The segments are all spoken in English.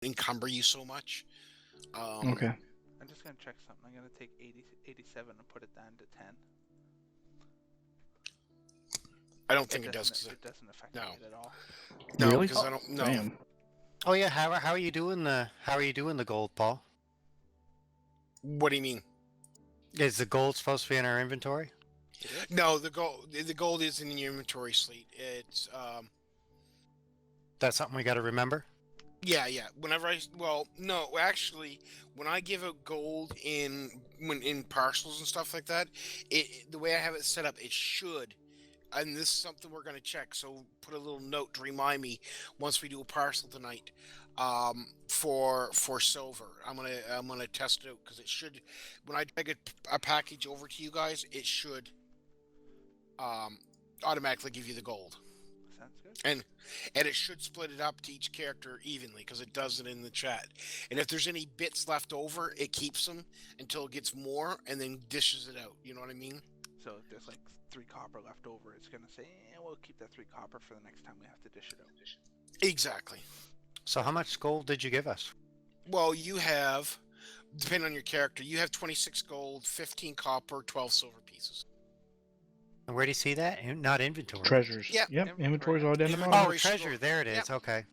encumber you so much. Okay. I'm just gonna check something. I'm gonna take 87 and put it down to 10. I don't think it does. It doesn't affect No. it at all. No, Really? because I don't know. Damn. Oh yeah, how are you doing the gold, Paul? What do you mean? Is the gold supposed to be in our inventory? No, the gold is in your inventory slate. It's That's something we got to remember. yeah. Whenever no, actually, when I give out gold in parcels and stuff like that, the way I have it set up, it should. And this is something we're going to check. So put a little note to remind me once we do a parcel tonight. For silver, I'm gonna test it out because it should. When I take a package over to you guys, it should automatically give you the gold. Sounds good. And it should split it up to each character evenly because it does it in the chat. And if there's any bits left over, it keeps them until it gets more and then dishes it out. You know what I mean? So if there's like 3 copper left over, it's gonna say, we'll keep that 3 copper for the next time we have to dish it out. Exactly. So how much gold did you give us? Well, you have, depending on your character, you have 26 gold, 15 copper, 12 silver pieces. And where do you see that? Not inventory. Treasures. Yeah. Yep. Inventory's all down the Inventory. bottom. Oh, treasure. There it is. Yep. Okay.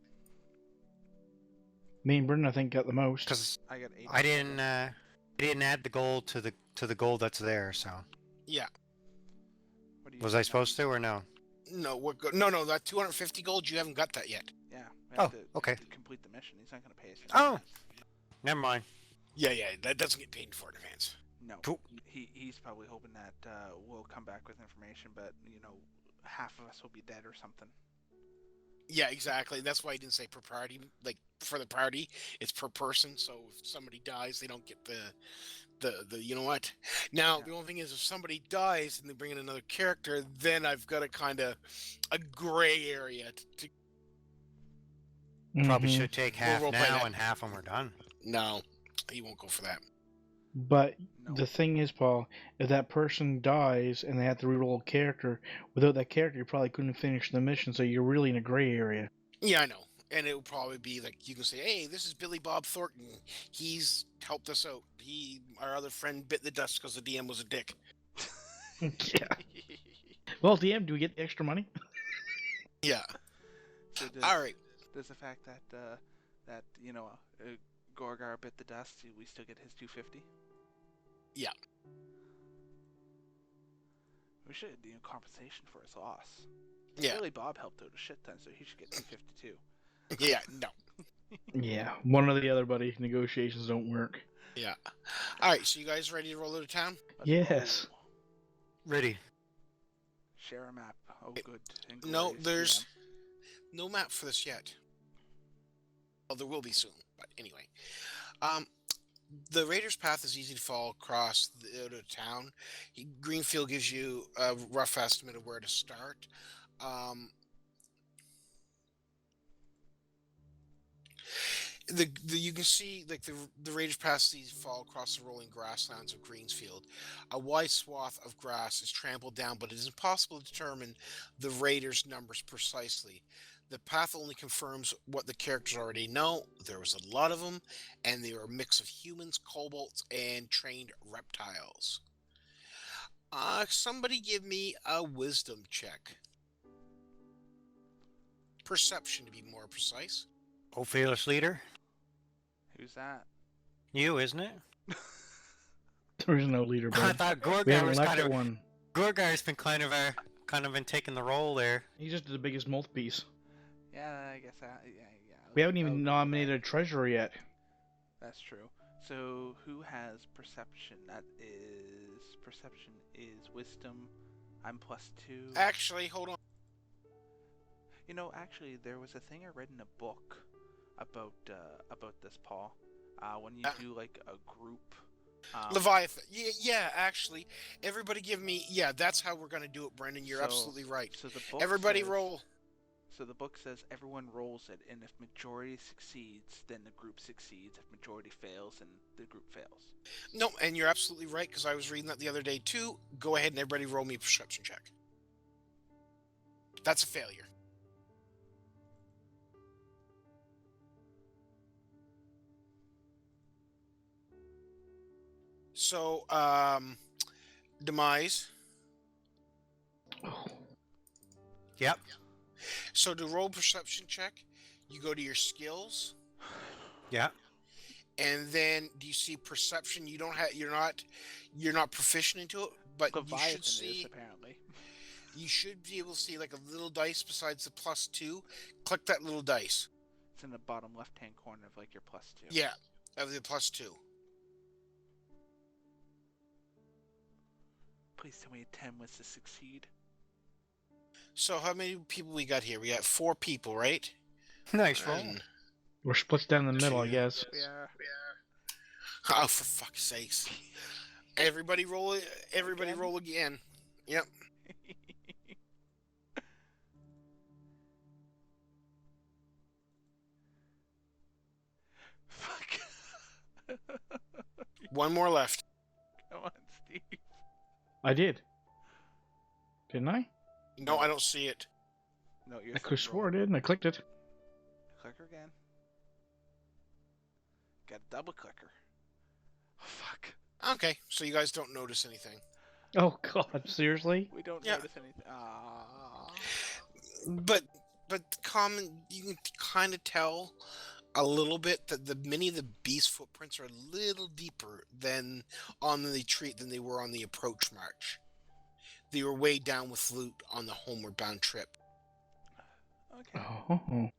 Me and Brendan, I think, got the most. Because I got 8. I didn't add the gold to the gold that's there. So Yeah. What do you was think I supposed to or no? No, no. That 250 gold, you haven't got that yet. Yeah. We have to okay. complete the mission. He's not gonna pay us. Oh, never mind. Yeah. That doesn't get paid for in advance. No. Cool. He's probably hoping that we'll come back with information, but half of us will be dead or something. Yeah, exactly. That's why I didn't say per party. Like for the party, it's per person. So if somebody dies, they don't get the you know what? Now the only thing is, if somebody dies and they bring in another character, then I've got a kind of a gray area to. Probably should take half We'll now and half when we're done. No, he won't go for that. But No. the thing is, Paul, if that person dies and they have to reroll a character, without that character, you probably couldn't finish the mission, so you're really in a gray area. Yeah, I know. And it will probably be like you can say, "Hey, this is Billy Bob Thornton. He's helped us out. Our other friend, bit the dust because the DM was a dick." Yeah. Well, DM, do we get the extra money? Yeah. So All right. Does the fact that Gorgar bit the dust, we still get his 250? Yeah. We should do compensation for his loss. Yeah. Billy Bob helped out a shit ton, so he should get 250 too. Yeah. No. Yeah, one or the other, buddy. Negotiations don't work. Yeah. All right. So you guys ready to roll out of town? Yes. Oh, Ready. share a map. Oh, good. No, Inglorious there's DM. no map for this yet. Well, there will be soon. But anyway, the Raiders path is easy to follow across out of town. Greenfield gives you a rough estimate of where to start. You can see like the Raiders path these fall across the rolling grasslands of Greensfield. A wide swath of grass is trampled down, but it is impossible to determine the Raiders' numbers precisely. The path only confirms what the characters already know. There was a lot of them, and they were a mix of humans, kobolds, and trained reptiles. Somebody give me a wisdom check. Perception, to be more precise. Oh, fearless leader. Who's that? You, isn't it? There is no leader, I bud. thought We Gorgar haven't was elected one. Gorgar's been kind of been taking the role there. He's just the biggest mouthpiece. Yeah, I guess yeah. We haven't even nominated a treasurer yet. That's true. So who has perception? Perception is wisdom. I'm +2. Actually, hold on. Actually, there was a thing I read in a book about this, Paul. When you do like a group. Leviathan. Yeah, actually. Everybody give me... Yeah, that's how we're going to do it, Brendan. You're absolutely right. So the book Everybody says, roll. So the book says everyone rolls it, and if majority succeeds, then the group succeeds. If majority fails, then the group fails. No, and you're absolutely right, because I was reading that the other day, too. Go ahead and everybody roll me a perception check. That's a failure. So, demise. Oh, Yep. So to roll perception check, you go to your skills, Yeah. and then do you see perception? You don't have. You're not proficient into it, but you should Leviathan is see. apparently. You should be able to see like a little dice besides the +2. Click that little dice. It's in the bottom left-hand corner of like your +2. Yeah, of the +2. Please tell me a 10 was to succeed. So how many people we got here? We got 4 people, right? Nice roll. And- we're split down the middle, I Two. guess. Yeah. Oh, for fuck's sakes! Everybody roll it. Everybody Again? roll again. Yep. Fuck. One more left. Come on, Steve. I did. Didn't I? No, I don't see it. No, you're I could have swore I did, and I clicked it. Clicker again. Got a double clicker. Fuck. Okay, so you guys don't notice anything. Oh god, seriously? We don't Yeah. notice anything. Ah. But common, you can kind of tell a little bit that many of the beast footprints are a little deeper than on the retreat than they were on the approach march. They were way down with loot on the homeward bound trip. Okay. Oh.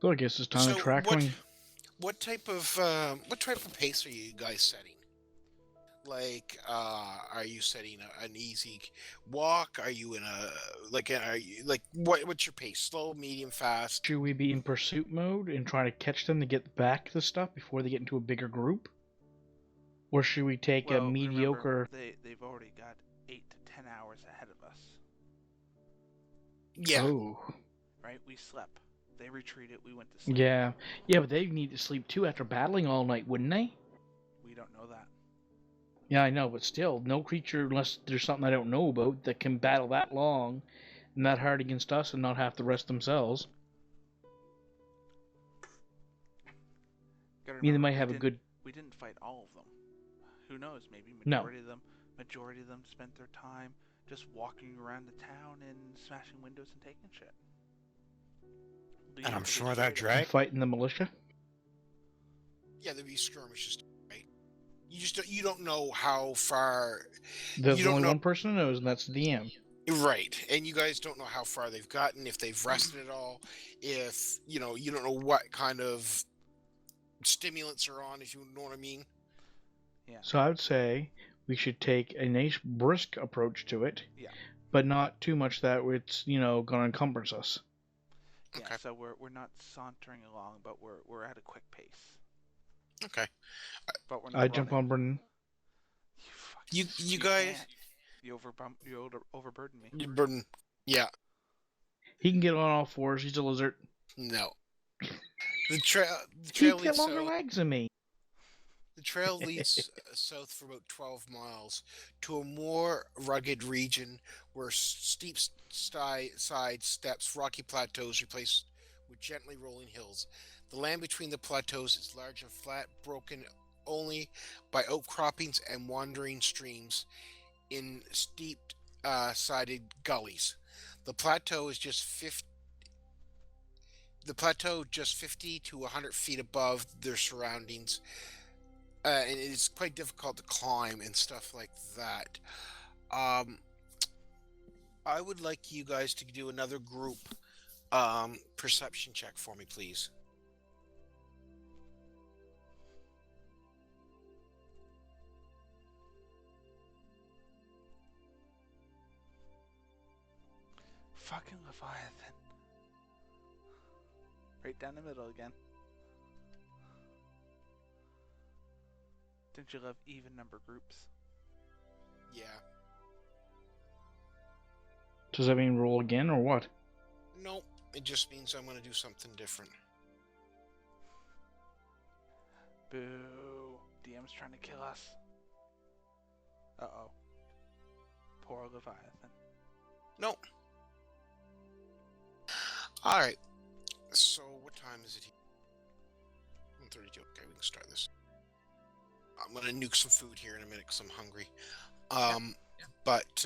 So I guess it's time So to track what- one. What type of pace are you guys setting? Like, are you setting an easy walk? Are you in what's your pace? Slow, medium, fast? Should we be in pursuit mode and try to catch them to get back the stuff before they get into a bigger group? Or should we take a Well, mediocre... remember, they've already got 8 to 10 hours ahead of us. Yeah. Oh. Right? We slept. They retreated. We went to sleep. Yeah. Yeah, but they need to sleep too after battling all night, wouldn't they? We don't know that. Yeah, I know, but still, no creature, unless there's something I don't know about, that can battle that long and that hard against us and not have to rest themselves. Gotta I mean, they remember, might have a good... We didn't fight all of them. Who knows? Maybe No. majority of them spent their time just walking around the town and smashing windows and taking shit. And I'm Leaving sure for the that trader. Right. Fighting the militia? Yeah, there'd be skirmishes, right? You don't know how far. There's You don't only know- one person who knows, and that's the DM. Right, and you guys don't know how far they've gotten, if they've rested at all, if you don't know what kind of stimulants are on, if you know what I mean. Yeah. So I would say we should take a nice brisk approach to it. Yeah. But not too much that it's, going to encumbrance us. Yeah, Okay. so we're not sauntering along, but we're at a quick pace. Okay. But we're not I jump running. on Brendan. You guys- can't. You overburden me. You burden. Yeah. He can get on all fours. He's a lizard. No. The trail He leads got longer south. legs than me. The trail leads south for about 12 miles to a more rugged region where steep side steps, rocky plateaus replaced with gently rolling hills. The land between the plateaus is large and flat, broken only by outcroppings and wandering streams in steep sided gullies. The plateau just 50 to 100 feet above their surroundings. And it's quite difficult to climb and stuff like that. I would like you guys to do another group perception check for me, please. Fucking Leviathan. Right down the middle again. Don't you love even number groups? Yeah. Does that mean roll again or what? Nope. It just means I'm going to do something different. Boo. DM's trying to kill us. Uh-oh. Poor Leviathan. Nope. All right. So what time is it here? 1:32. Okay, we can start this. I'm gonna nuke some food here in a minute because I'm hungry. But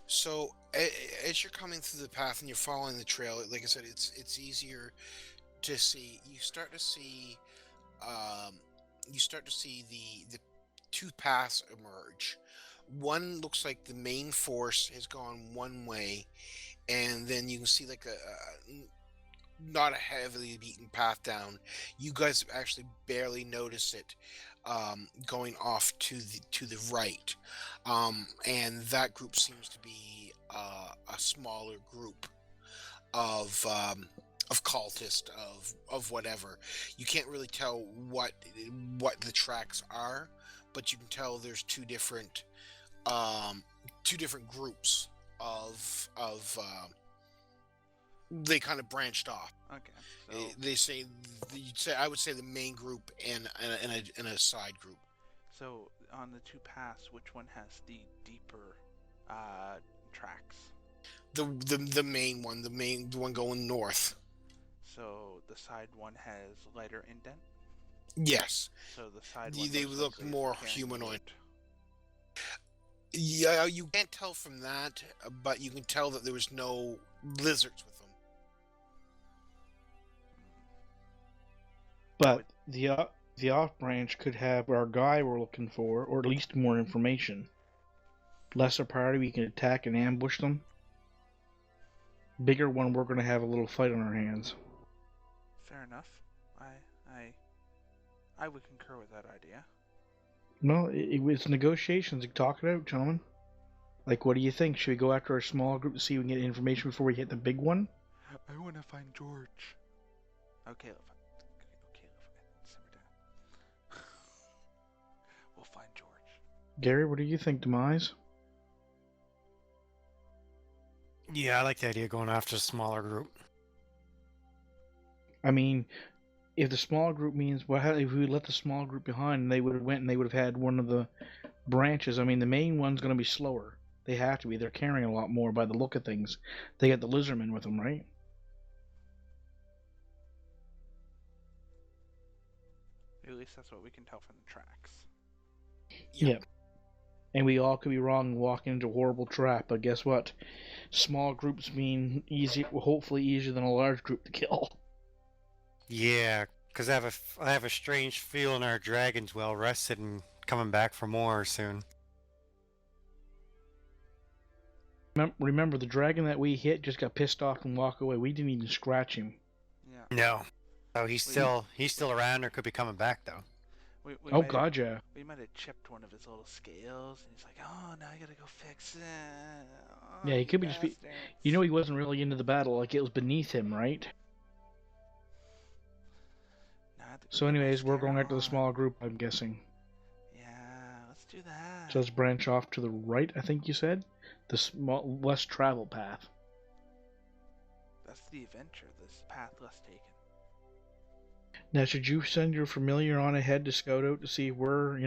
so as you're coming through the path and you're following the trail, like I said, it's easier to see. Um, you start to see the two paths emerge. One looks like the main force has gone one way, and then you can see like not a heavily beaten path down. You guys actually barely notice it going off to the right, and that group seems to be a smaller group of cultist of whatever. You can't really tell what the tracks are, but you can tell there's two different groups of they kind of branched off. Okay. So, They say I would say the main group and a side group. so on the two paths, which one has the deeper tracks? The main one, the one going north. So the side one has lighter indent. Yes. So the side one They most look likely is more carrying humanoid. wood. Yeah, you can't tell from that, but you can tell that there was no lizards with them. But the off branch could have our guy we're looking for, or at least more information. Lesser party, we can attack and ambush them. Bigger one, we're going to have a little fight on our hands. Fair enough. I would concur with that idea. Well, it's negotiations. Talk it out, gentlemen. Like, what do you think? Should we go after our small group to see if we can get information before we hit the big one? I want to find George. Okay, simmer down. We'll find George. Gary, what do you think, Demise? Yeah, I like the idea of going after a smaller group. I mean, if the small group means, well, if we let the small group behind, and they would have went and they would have had one of the branches. I mean, the main one's going to be slower. They have to be. They're carrying a lot more by the look of things. They got the lizardmen with them, right? At least that's what we can tell from the tracks. Yep. And we all could be wrong and walk into a horrible trap, but guess what? Small groups mean easy, hopefully easier than a large group to kill. Yeah, because I have a strange feeling our dragon's well rested and coming back for more soon. Remember, the dragon that we hit just got pissed off and walked away. We didn't even scratch him. Yeah. No. Oh, he's still around or could be coming back though. Oh God, yeah. We might have chipped one of his little scales, and he's like, "Oh, now I gotta go fix it." Oh, Yeah, he could be just be. You know, he wasn't really into the battle. Like, it was beneath him, right? So, anyways, we're going after the small group, I'm guessing. Yeah, let's do that. So let's branch off to the right, I think you said? The small, less travel path. That's the adventure, this path less taken. Now, should you send your familiar on ahead to scout out to see if we're,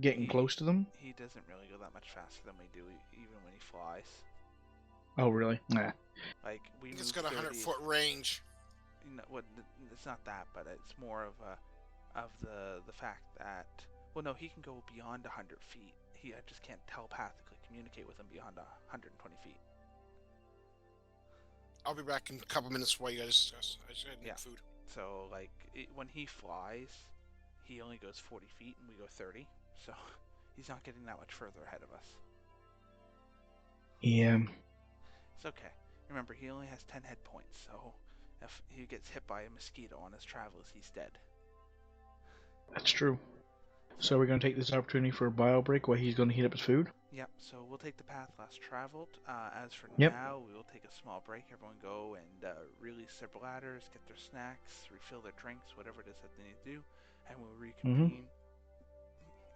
getting close to them? He doesn't really go that much faster than we do, even when he flies. Oh, really? Nah. Like, we It's got a 100-foot range. It's not that, but it's more of the fact that, well, no, he can go beyond 100 feet. I just can't telepathically communicate with him beyond 120 feet. I'll be back in a couple minutes while you guys discuss. I just need food. So, like, when he flies, he only goes 40 feet and we go 30. So, he's not getting that much further ahead of us. Yeah. It's okay. Remember, he only has 10 hit points, so if he gets hit by a mosquito on his travels, he's dead. That's true. So we're going to take this opportunity for a bio break while he's going to heat up his food? Yep, so we'll take the path less traveled. As for Yep. now, we will take a small break. Everyone go and release their bladders, get their snacks, refill their drinks, whatever it is that they need to do, and we'll reconvene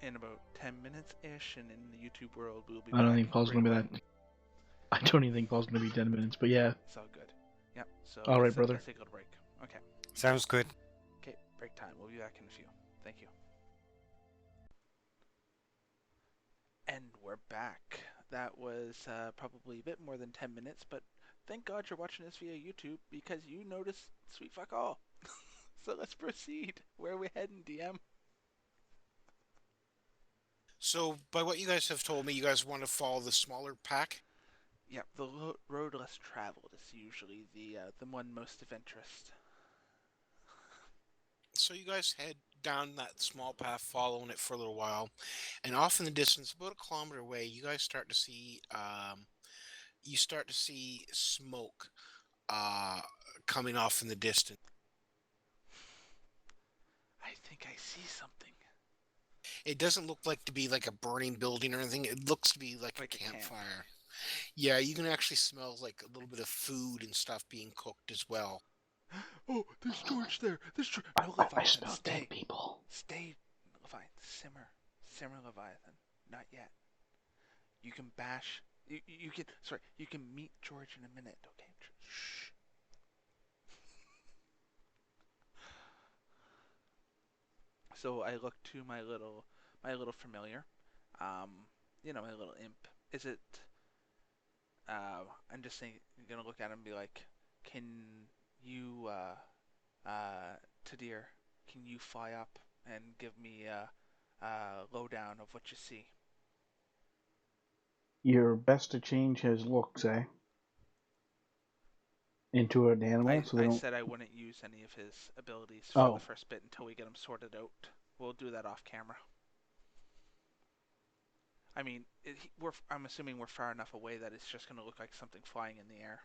in about 10 minutes-ish, and in the YouTube world, we'll be back. I don't think Paul's going to be that. I don't even think Paul's going to be 10 minutes, but yeah. It's all good. Yep, so all right, brother. Let's take a little break. Okay. Sounds good. Okay, break time. We'll be back in a few. Thank you. And we're back. That was probably a bit more than 10 minutes, but thank God you're watching this via YouTube because you noticed sweet fuck all. So let's proceed. Where are we heading, DM? So, by what you guys have told me, you guys want to follow the smaller pack. Yep, the road less traveled is usually the one most of interest. So you guys head down that small path, following it for a little while, and off in the distance, about a kilometer away, you guys start to see smoke uh, coming off in the distance. I think I see something. It doesn't look like to be like a burning building or anything. It looks to be like a Like a camp. campfire. Yeah, you can actually smell like a little bit of food and stuff being cooked as well. Oh, there's George there. There's George. I, No, I Leviathan, smell stay. dead people. Stay, Leviathan. Simmer. Simmer, Leviathan. Not yet. You can bash. You can. Sorry. You can meet George in a minute. Okay. Shh. So I look to my little familiar. My little imp. Is it? I'm just saying. Gonna look at him and be like, can you, Tadir, can you fly up and give me a lowdown of what you see? You're best to change his looks, eh? Into an animal, so they I don't. said I wouldn't use any of his abilities for the Oh, first bit until we get him sorted out. We'll do that off camera. I mean, I'm assuming we're far enough away that it's just going to look like something flying in the air.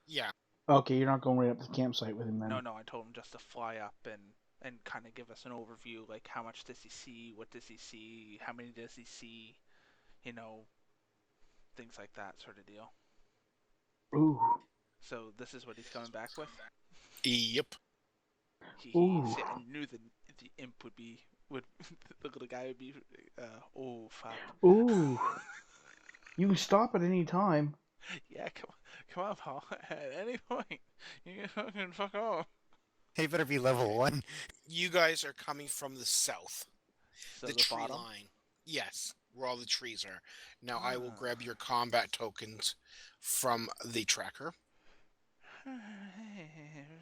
Yeah, okay. You're not going right up to the campsite with him No, then. no, I told him just to fly up and kind of give us an overview, like how much does he see, what does he see, how many does he see, you know, things like that sort of deal. Ooh, So this is what he's coming back with. yep. ooh, See, I knew the imp would the little guy would be. Oh fuck. ooh. You can stop at any time. Yeah, come on, Paul. At any point, you can fuck off. He better be level 1. You guys are coming from the south, So the the tree bottom. line. Yes, where all the trees are. Now I will Ah. grab your combat tokens from the tracker.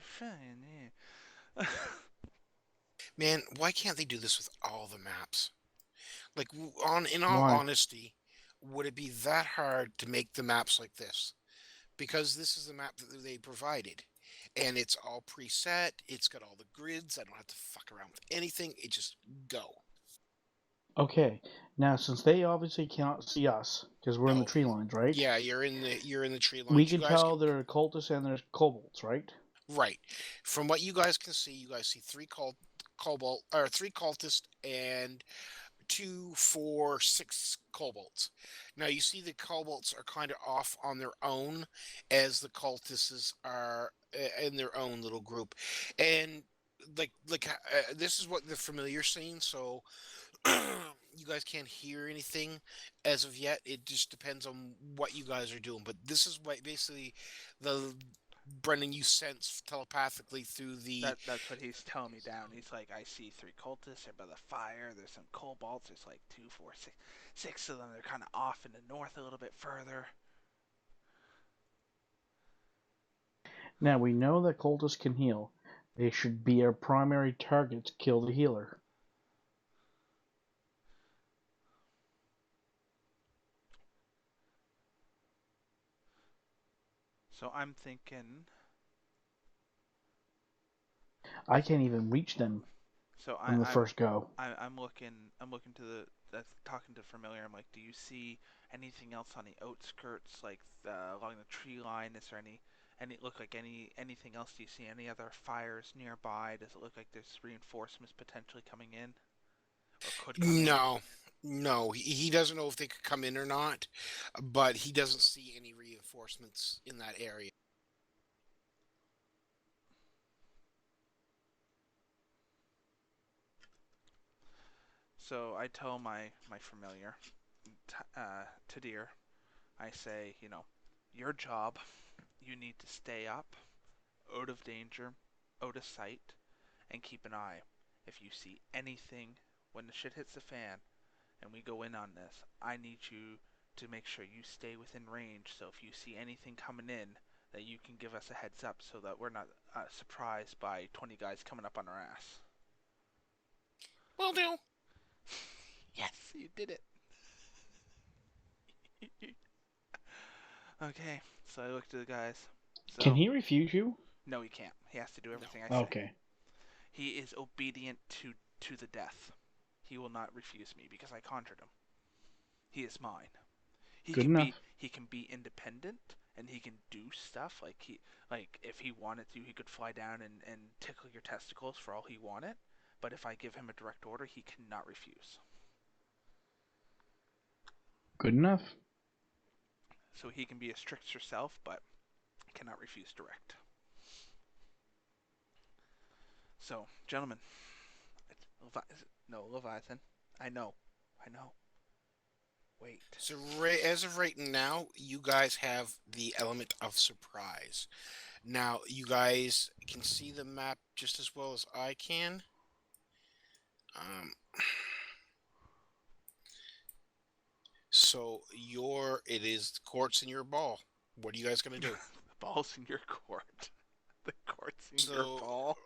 Fine, yeah. Man, why can't they do this with all the maps? Like, on in all Why? honesty, would it be that hard to make the maps like this? Because this is the map that they provided, and it's all preset. It's got all the grids. I don't have to fuck around with anything. It just go. Okay. Now, since they obviously cannot see us because we're in the No, tree lines, right? yeah, you're in the tree We lines. You can guys tell can they're cultists and there's kobolds, right? right. From what you guys can see, you guys see cobalt or three cultists and two, four, six kobolds. Now you see the kobolds are kind of off on their own, as the cultists are in their own little group, and this is what the familiar scene. So you guys can't hear anything as of yet. It just depends on what you guys are doing. But this is what basically the Brendan you sense telepathically through the That's what he's telling me down. He's like, I see three cultists. They're by the fire. There's some kobolds. There's like two, four, six of them. They're kind of off in the north a little bit further. Now, we know that cultists can heal. They should be our primary target to kill the healer. So I'm thinking. I can't even reach them So from the first go. I'm looking. I'm looking to the. That's talking to familiar. I'm like, do you see anything else on the outskirts, like along the tree line? Is there any look like anything else? Do you see any other fires nearby? Does it look like there's reinforcements potentially coming in or could come in? no, no, he doesn't know if they could come in or not, but he doesn't see any reinforcements in that area. So I tell my familiar, Tadir, I say, your job, you need to stay up, out of danger, out of sight, and keep an eye. If you see anything when the shit hits the fan and we go in on this, I need you to make sure you stay within range. So if you see anything coming in, that you can give us a heads up so that we're not surprised by 20 guys coming up on our ass. Will do. Yes, you did it. Okay, so I looked at the guys. So, Can he refuse you? No, he can't. He has to do everything I say. Okay. He is obedient to the death. He will not refuse me because I conjured him. He is mine. Good enough. He can be independent and he can do stuff like if he wanted to, he could fly down and tickle your testicles for all he wanted. But if I give him a direct order, he cannot refuse. Good enough. So he can be a strict yourself, but cannot refuse direct. So, gentlemen, Leviathan. I know. Wait. So as of right now, you guys have the element of surprise. Now, you guys can see the map just as well as I can. So it is the court's in your ball. What are you guys gonna do? The ball's in your court. The court's in your ball.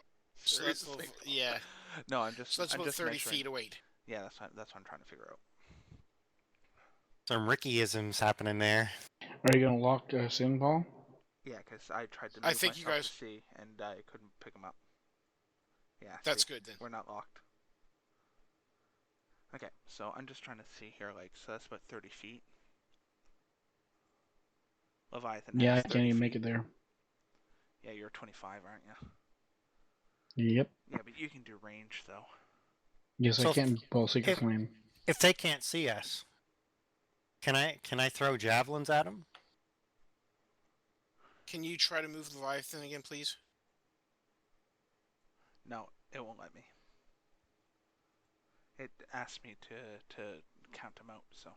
So that's yeah. No, I'm just. So that's I'm about just 30 measuring. feet away. Yeah, that's what I'm trying to figure out. Some Rickyisms happening there. Are you gonna lock us in, Paul? Yeah, because I tried to I move think you myself guys- to see, and I couldn't pick them up. Yeah, That's see? good then. We're not locked. Okay, so I'm just trying to see here, so that's about 30 feet. Leviathan Yeah, I has can't 30 even make feet. it there. Yeah, you're 25, aren't you? Yep. Yeah, but you can do range, though. Yes, So I can. Paul Secret if- Flame. If they can't see us, can I throw javelins at them? Can you try to move the Leviathan again, please? No, it won't let me. It asked me to count them out, so.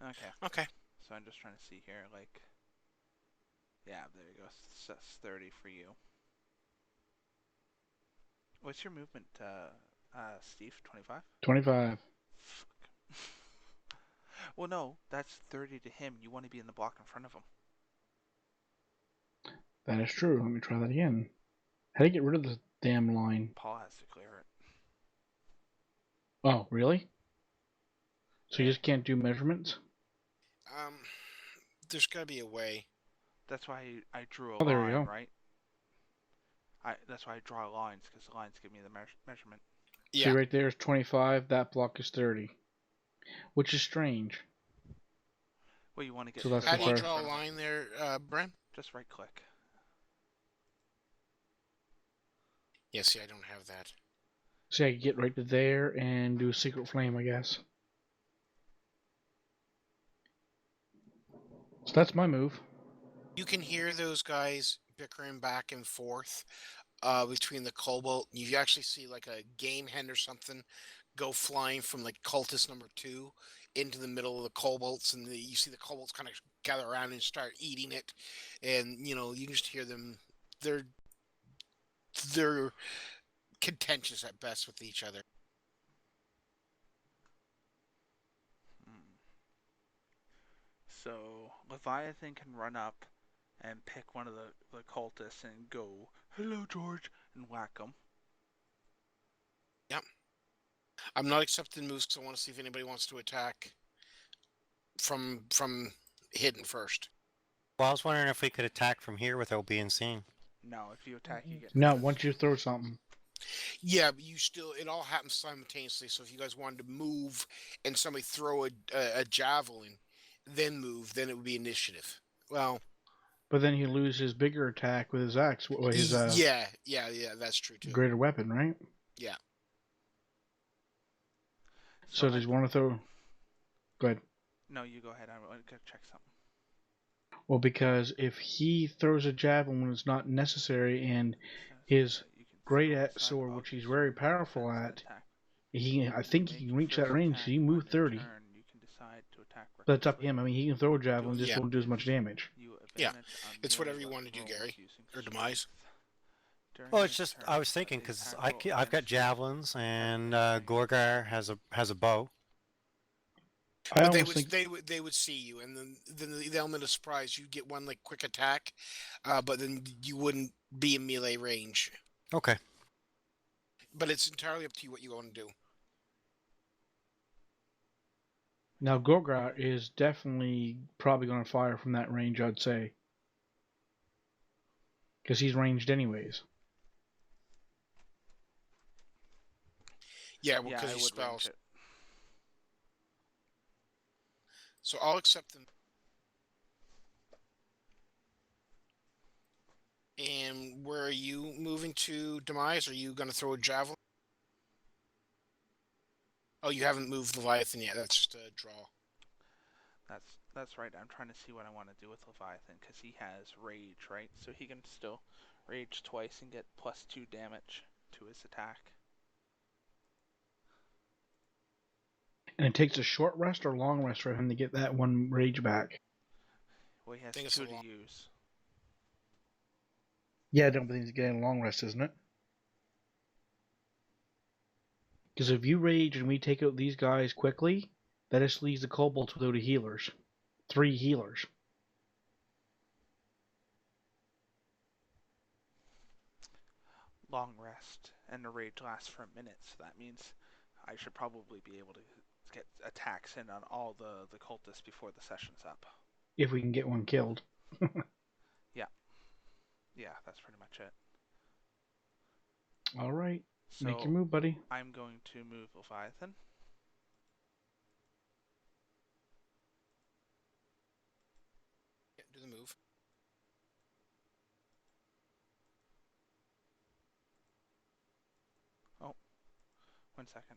Okay. Okay. So I'm just trying to see here, yeah, there you go. So that's 30 for you. What's your movement, Steve? 25? 25. Fuck. Well, no, that's 30 to him. You want to be in the block in front of him. That is true. Let me try that again. How do you get rid of the damn line? Paul has to clear it. Oh, really? So you just can't do measurements? There's gotta be a way. That's why I drew a Oh, there we line, go. right? That's why I draw lines, because the lines give me the measurement. Yeah. See, right there is 25. That block is 30. Which is strange. Well, you want to get So to that's the How the do you block in draw a front of him. line there, Bren? Just right click. Yeah, see, I don't have that. See, I can get right to there and do a Secret Flame, I guess. So that's my move. You can hear those guys bickering back and forth between the cobalt. You actually see like a game hen or something go flying from like cultist number 2 into the middle of the cobalts, and you see the cobalts kind of gather around and start eating it, and you can just hear them. They're contentious at best with each other. So Leviathan can run up and pick one of the cultists and go, "Hello, George," and whack him. Yep. I'm not accepting moves because I want to see if anybody wants to attack from hidden first. Well, I was wondering if we could attack from here without being seen. No, if you attack, you get No, noticed. once you throw something. Yeah, but it all happens simultaneously. So if you guys wanted to move and somebody throw a javelin, then move, then it would be initiative. Well, But then he loses his bigger attack with his axe, or his yeah, that's true too. greater weapon, right? Yeah. So does he want to throw? Go ahead. No, you go ahead. I want to check something. Well, because if he throws a javelin when it's not necessary, and his You can great throw at aside sword, of which he's objects very with an powerful offensive at, attack. I think he Make can reach your that first range. attack So he can move on your 30. turn, you can decide to attack But it's up to recklessly. him. I mean, he can throw a javelin, just Yeah. won't do as much damage. You Yeah, advantage on it's whatever melee you want to do, rolls Gary. using Or Demise. strength. During Well, your it's just turn, I was put thinking a because attack roll I've got against you. javelins and strength. Gorgar has a bow. I But almost think they would see you, and then the element of surprise, you get one like quick attack, but then you wouldn't be in melee range. Okay. But it's entirely up to you what you want to do. now Gorgot is definitely probably going to fire from that range, I'd say. Because he's ranged anyways. Yeah, well, Yeah, because I you would range spells. it. So I'll accept them. And where are you moving to, Demise? Are you going to throw a javelin? Oh, you haven't moved Leviathan yet. That's just a draw. That's right. I'm trying to see what I want to do with Leviathan because he has rage, right? So he can still rage twice and get +2 damage to his attack. And it takes a short rest or long rest for him to get that one rage back. Well, he has I think it's a 2 to long. use. Yeah, I don't think he's getting a long rest, isn't it? Because if you rage and we take out these guys quickly, that just leaves the kobolds without a healers. 3 healers. Long rest, and the rage lasts for a minute, so that means I should probably be able to get attacks in on all the cultists before the session's up. If we can get one killed. Yeah, that's pretty much it. Alright. Make your So move, buddy. I'm going to move Leviathan. Yeah, do the move. Oh, 1 second.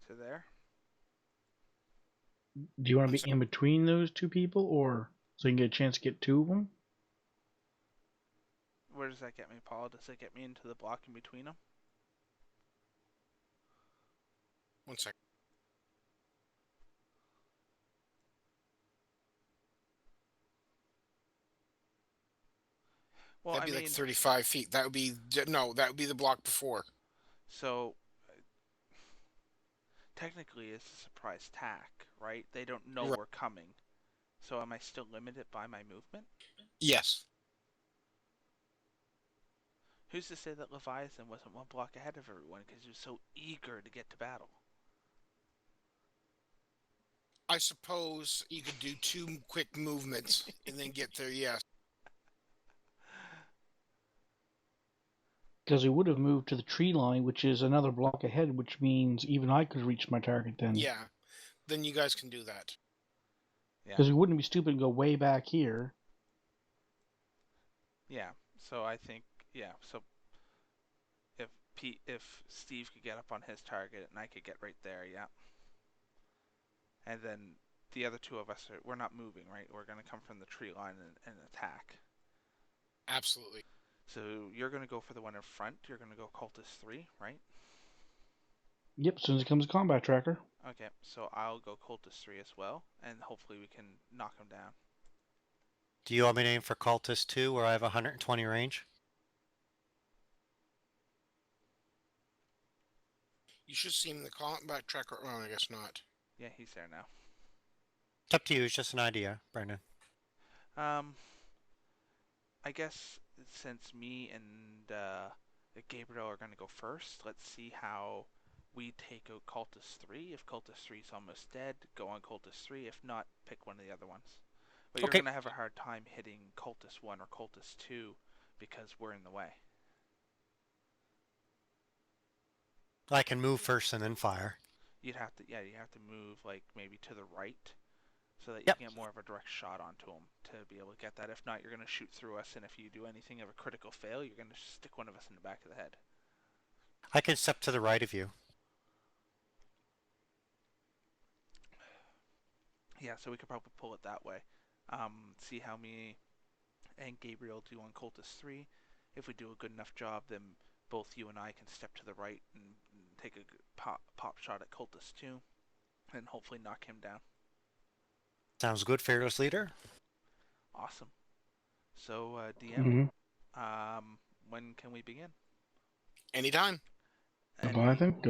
To there. Do you want to One be in between those two people, or so you can get a chance to get 2 of them? Where does that get me, Paul? Does it get me into the block in between them? 1 second. Well, That'd I be like mean, 35 feet. That would be no. That would be the block before. so technically it's a surprise attack, right? They don't know Right. we're coming. So am I still limited by my movement? Yes. Who's to say that Leviathan wasn't 1 block ahead of everyone because he was so eager to get to battle? I suppose you could do 2 quick movements and then get there. Yes. Because he would have moved to the tree line, which is another block ahead, which means even I could reach my target then. Yeah. Then you guys can do that. Yeah. Because we wouldn't be stupid and go way back here. Yeah. So I think, yeah. So if Steve could get up on his target and I could get right there, yeah. And then the other 2 of us we're not moving, right? We're gonna come from the tree line and attack. Absolutely. So you're gonna go for the one in front. You're gonna go cultist 3, right? Yep, as soon as it comes a combat tracker. Okay, so I'll go cultist 3 as well, and hopefully we can knock him down. Do you want me to aim for cultist 2 where I have 120 range? You should see him in the combat tracker. Oh, I guess not. Yeah, he's there now. It's up to you. It's just an idea, Brendan. I guess since me and Gabriel are gonna go first, let's see how we take out cultist 3. If cultist 3 is almost dead, go on cultist 3. If not, pick one of the other ones. But you're Okay. gonna have a hard time hitting cultist 1 or cultist 2 because we're in the way. I can move first and then fire. You have to move like maybe to the right so that you Yep. can get more of a direct shot onto him to be able to get that. If not, you're going to shoot through us, and if you do anything of a critical fail, you're going to stick one of us in the back of the head. I can step to the right of you. Yeah, so we could probably pull it that way. See how me and Gabriel do on Cultist 3. If we do a good enough job, then both you and I can step to the right and take a pop shot at Cultist 2 and hopefully knock him down. Sounds good, fearless leader. Awesome. So, DM, Mm-hmm. when can we begin? Anytime. I think go ahead.